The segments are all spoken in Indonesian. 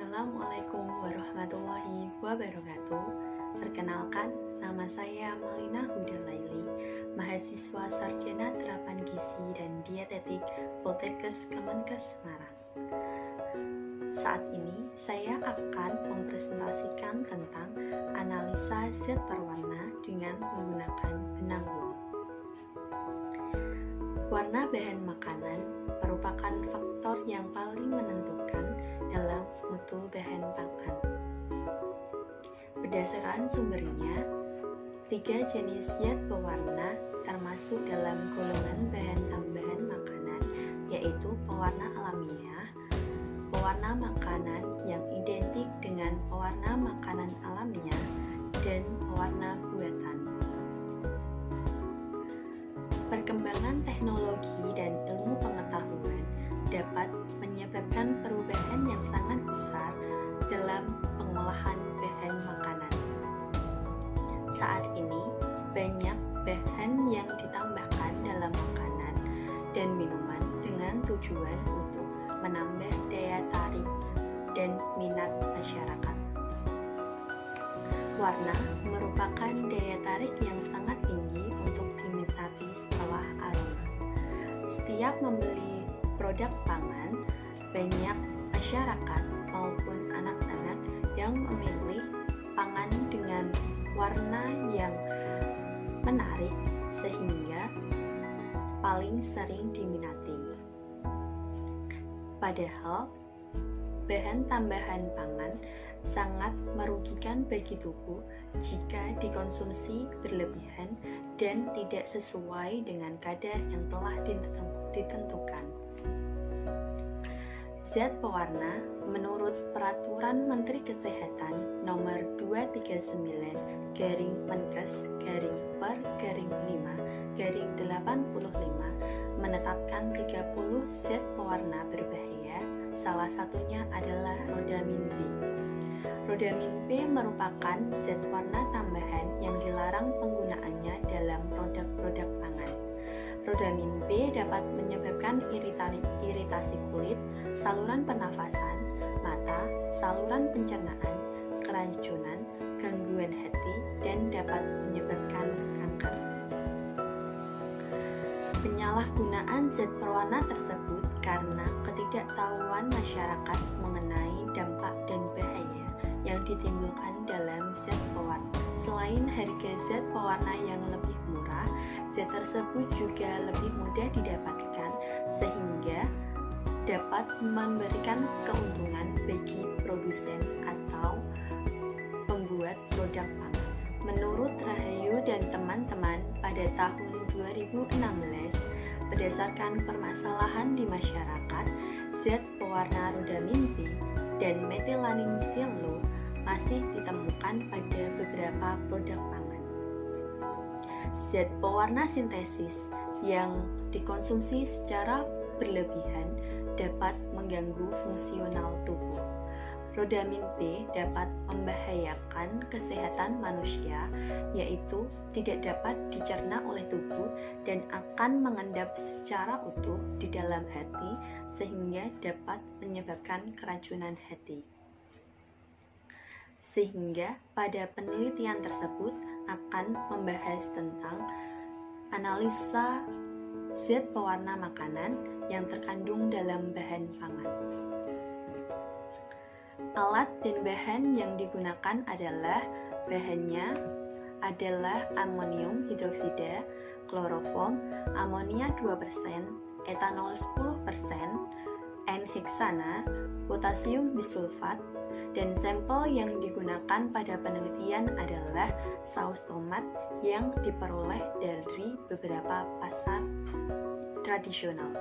Assalamualaikum warahmatullahi wabarakatuh. Perkenalkan, nama saya Malina Huda Laili, mahasiswa Sarjana Terapan Gizi dan Dietetik Poltekkes Kemenkes Semarang. Saat ini saya akan mempresentasikan tentang analisa zat berwarna dengan menggunakan benang wol. Warna bahan makanan merupakan faktor yang paling menentukan dalam mutu bahan pangan. Berdasarkan sumbernya, 3 jenis zat pewarna termasuk dalam golongan bahan tambahan makanan, yaitu pewarna alamiah, pewarna makanan yang identik dengan pewarna makanan alamiah, dan pewarna buatan. Perkembangan teknologi dan ilmu pengetahuan dapat menyebabkan perubahan yang sangat besar dalam pengolahan bahan makanan. Saat ini, banyak bahan yang ditambahkan dalam makanan dan minuman dengan tujuan untuk menambah daya tarik dan minat masyarakat. Warna merupakan daya tarik yang sangat tinggi untuk diminati setelah aroma. Setiap membeli produk pangan, banyak masyarakat maupun anak-anak yang memilih pangan dengan warna yang menarik sehingga paling sering diminati. Padahal, bahan tambahan pangan sangat merugikan bagi tubuh jika dikonsumsi berlebihan dan tidak sesuai dengan kadar yang telah ditentukan. Zat pewarna menurut Peraturan Menteri Kesehatan Nomor 239/Menkes/per/5/85 menetapkan 30 zat pewarna berbahaya, salah satunya adalah rodamin B. Rodamin B merupakan zat warna tambahan yang dilarang penggunaannya dalam produk-produk pangan. Rodamin B dapat menyebabkan iritasi kulit, saluran pernafasan, mata, saluran pencernaan, keracunan, gangguan hati, dan dapat menyebabkan kanker. Penyalahgunaan zat pewarna tersebut karena ketidaktahuan masyarakat mengenai dampak dan bahaya yang ditimbulkan dalam zat pewarna. Selain harga zat pewarna yang lebih murah, zat tersebut juga lebih mudah didapatkan sehingga dapat memberikan keuntungan bagi produsen atau pembuat produk pangan. Menurut Rahayu dan teman-teman, pada tahun 2016, berdasarkan permasalahan di masyarakat, zat pewarna rodamin B dan metilanin sialo masih ditemukan pada beberapa produk pangan. Zat pewarna sintesis yang dikonsumsi secara berlebihan dapat mengganggu fungsional tubuh. Rodamin B dapat membahayakan kesehatan manusia, yaitu tidak dapat dicerna oleh tubuh dan akan mengendap secara utuh di dalam hati sehingga dapat menyebabkan keracunan hati. Sehingga pada penelitian tersebut akan membahas tentang analisa zat pewarna makanan yang terkandung dalam bahan pangan. Alat dan bahan yang digunakan adalah amonium hidroksida, kloroform, amonia 2%, etanol 10%, N-heksana, potasium bisulfat, dan sampel yang digunakan pada penelitian adalah saus tomat yang diperoleh dari beberapa pasar tradisional.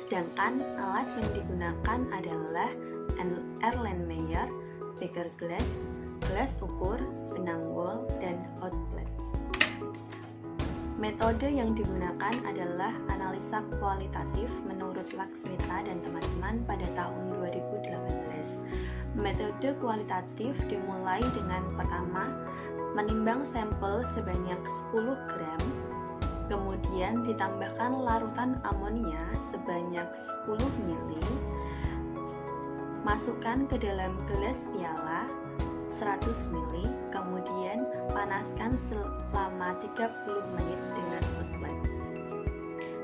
Sedangkan alat yang digunakan adalah Erlenmeyer, beker gelas, gelas ukur, benang wol, dan hot plate. Metode yang digunakan adalah analisa kualitatif menurut Laksmita dan teman-teman pada tahun 2018. Metode kualitatif dimulai dengan pertama, menimbang sampel sebanyak 10 gram, kemudian ditambahkan larutan amonia sebanyak 10 ml, Masukkan ke dalam gelas piala 100 ml, kemudian panaskan selama 30 menit dengan outlet.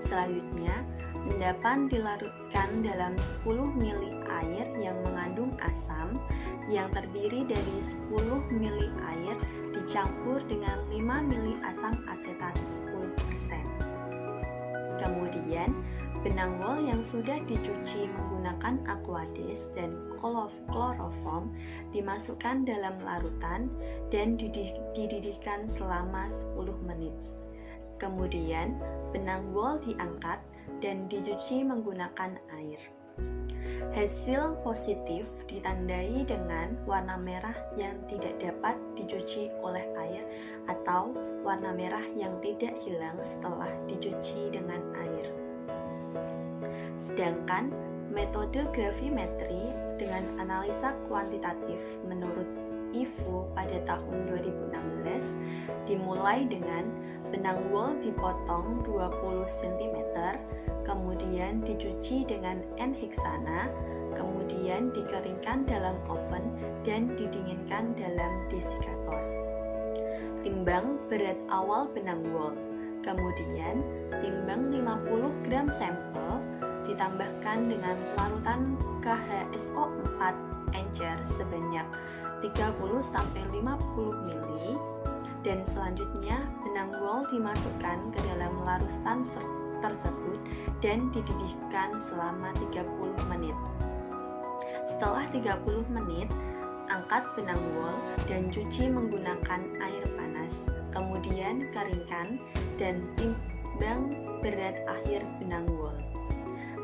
Selanjutnya, endapan dilarutkan dalam 10 ml air yang mengandung asam yang terdiri dari 10 ml air dicampur dengan 5 ml asam asetat 10%. Kemudian, benang wol yang sudah dicuci menggunakan aquades dan kloroform dimasukkan dalam larutan dan dididihkan selama 10 menit. Kemudian, benang wol diangkat dan dicuci menggunakan air. Hasil positif ditandai dengan warna merah yang tidak dapat dicuci oleh air atau warna merah yang tidak hilang setelah dicuci dengan air. Sedangkan metode gravimetri dengan analisa kuantitatif menurut IFU pada tahun 2016 dimulai dengan benang wol dipotong 20 cm, kemudian dicuci dengan N-heksana, kemudian dikeringkan dalam oven dan didinginkan dalam desikator. Timbang berat awal benang wol, kemudian timbang 50 gram sampel, ditambahkan dengan larutan KHSO4 encer sebanyak 30-50 ml, dan selanjutnya benang wol dimasukkan ke dalam larutan tersebut dan dididihkan selama 30 menit. Setelah 30 menit, angkat benang wol dan cuci menggunakan air panas, kemudian keringkan dan timbang berat akhir benang wol.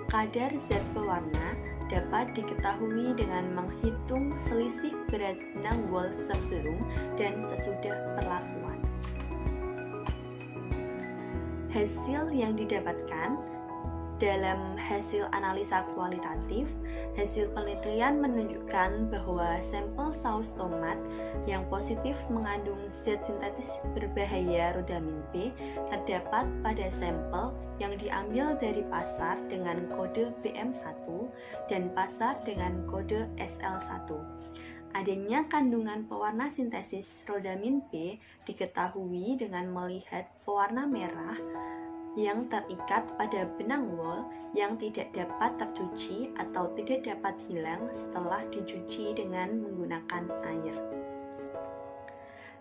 Kadar zat pewarna dapat diketahui dengan menghitung selisih berat benang wol sebelum dan sesudah perlakuan. Hasil yang didapatkan dalam hasil analisa kualitatif, hasil penelitian menunjukkan bahwa sampel saus tomat yang positif mengandung zat sintetis berbahaya rodamin B terdapat pada sampel yang diambil dari pasar dengan kode BM1 dan pasar dengan kode SL1. Adanya kandungan pewarna sintesis rodamin B diketahui dengan melihat pewarna merah yang terikat pada benang wol yang tidak dapat tercuci atau tidak dapat hilang setelah dicuci dengan menggunakan air.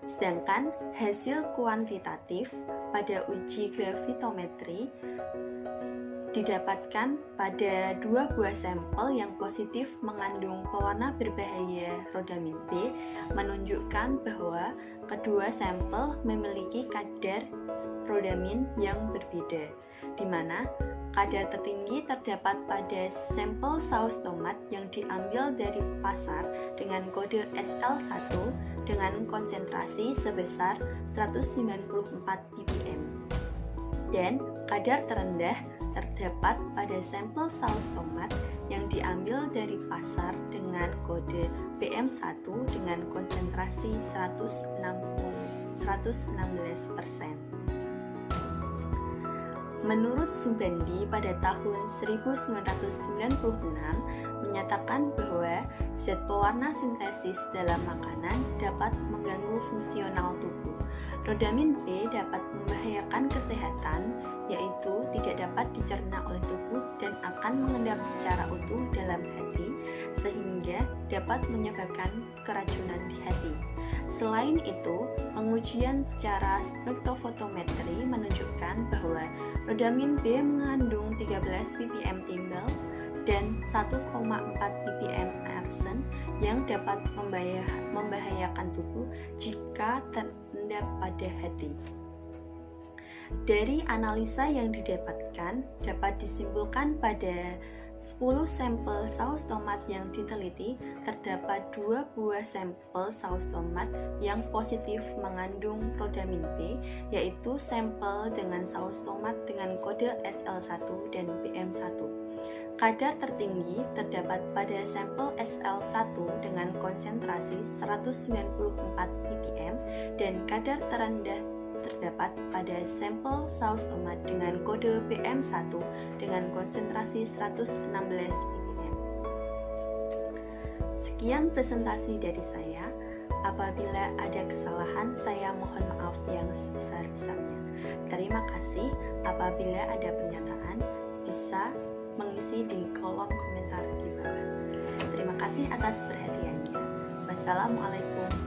Sedangkan hasil kuantitatif pada uji gravitometri didapatkan pada 2 buah sampel yang positif mengandung pewarna berbahaya rodamin B, menunjukkan bahwa kedua sampel memiliki kadar rodamin yang berbeda, di mana kadar tertinggi terdapat ppd sampel saus tomat yang diambil dari pasar dengan kode SL1 dengan konsentrasi sebesar 194 ppm. Dan kadar terendah terdapat pada sampel saus tomat yang diambil dari pasar dengan kode BM1 dengan konsentrasi 116%. Menurut Subandi pada tahun 1996 menyatakan bahwa zat pewarna sintesis dalam makanan dapat mengganggu fungsional tubuh. Rodamin B dapat membahayakan kesehatan, yaitu tidak dapat dicerna oleh tubuh dan akan mengendap secara utuh dalam hati, sehingga dapat menyebabkan keracunan di hati. Selain itu, pengujian secara spektrofotometri menunjukkan bahwa rodamin B mengandung 13 ppm timbal dan 1,4 ppm arsen yang dapat membahayakan tubuh jika terendap pada hati. Dari analisa yang didapatkan, dapat disimpulkan pada 10 sampel saus tomat yang diteliti, terdapat 2 buah sampel saus tomat yang positif mengandung rodamin B, yaitu sampel dengan saus tomat dengan kode SL1 dan BM1. Kadar tertinggi terdapat pada sampel SL1 dengan konsentrasi 194 ppm dan kadar terendah terdapat pada sampel saus tomat dengan kode BM1 dengan konsentrasi 116 ppm. Sekian presentasi dari saya. Apabila ada kesalahan, saya mohon maaf yang sebesar-besarnya. Terima kasih. Apabila ada pernyataan, bisa mengisi di kolom komentar di bawah. Terima kasih atas perhatiannya. Wassalamualaikum